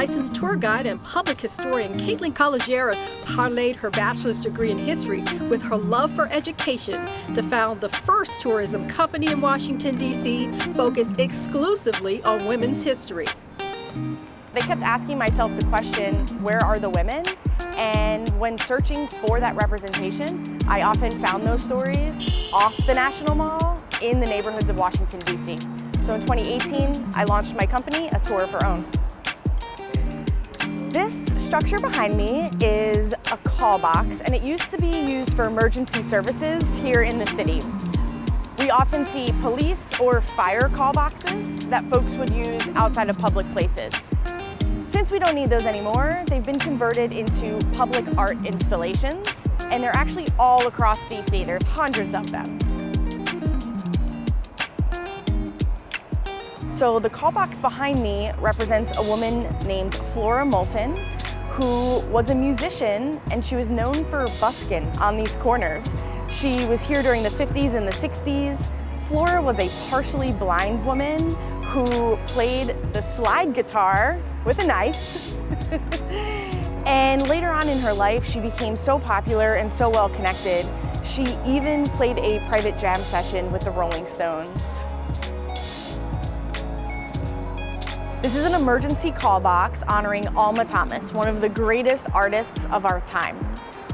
licensed tour guide and public historian Kaitlin Calogera parlayed her bachelor's degree in history with her love for education to found the first tourism company in Washington, D.C. focused exclusively on women's history. I kept asking myself the question, where are the women? And when searching for that representation, I often found those stories off the National Mall in the neighborhoods of Washington, D.C. So in 2018, I launched my company, A Tour of Her Own. This structure behind me is a call box, and it used to be used for emergency services here in the city. We often see police or fire call boxes that folks would use outside of public places. Since we don't need those anymore, they've been converted into public art installations, and they're actually all across DC. There's hundreds of them. So the call box behind me represents a woman named Flora Moulton, who was a musician, and she was known for busking on these corners. She was here during the 50s and the 60s. Flora was a partially blind woman who played the slide guitar with a knife. And later on in her life, she became so popular and so well connected, she even played a private jam session with the Rolling Stones. This is an emergency call box honoring Alma Thomas, one of the greatest artists of our time.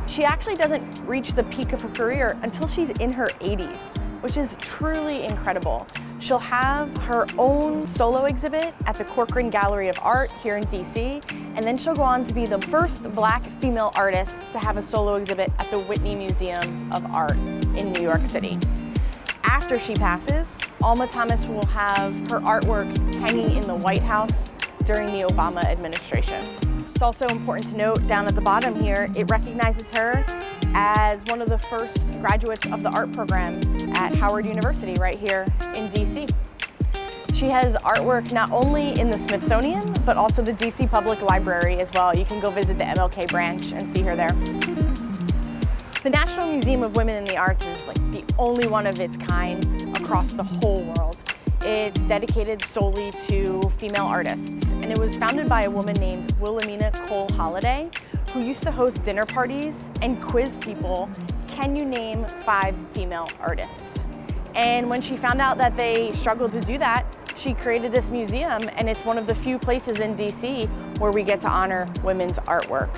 She actually doesn't reach the peak of her career until she's in her 80s, which is truly incredible. She'll have her own solo exhibit at the Corcoran Gallery of Art here in DC, and then she'll go on to be the first Black female artist to have a solo exhibit at the Whitney Museum of Art in New York City. After she passes, Alma Thomas will have her artwork hanging in the White House during the Obama administration. It's also important to note down at the bottom here, it recognizes her as one of the first graduates of the art program at Howard University right here in DC. She has artwork not only in the Smithsonian, but also the DC Public Library as well. You can go visit the MLK branch and see her there. The National Museum of Women in the Arts is like the only one of its kind across the whole world. It's dedicated solely to female artists, and it was founded by a woman named Wilhelmina Cole Holliday, who used to host dinner parties and quiz people, can you name 5 female artists? And when she found out that they struggled to do that, she created this museum, and it's one of the few places in DC where we get to honor women's artwork.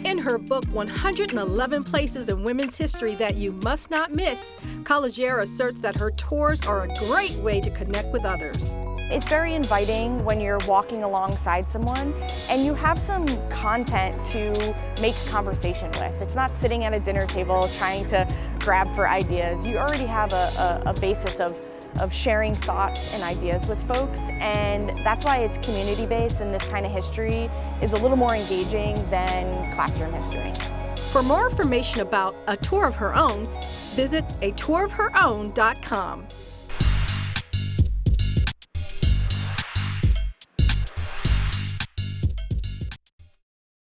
In her book, 111 Places in Women's History That You Must Not Miss, Calogera asserts that her tours are a great way to connect with others. It's very inviting when you're walking alongside someone and you have some content to make conversation with. It's not sitting at a dinner table trying to grab for ideas. You already have a basis of sharing thoughts and ideas with folks, and that's why it's community-based, and this kind of history is a little more engaging than classroom history. For more information about A Tour of Her Own, visit atourofherown.com.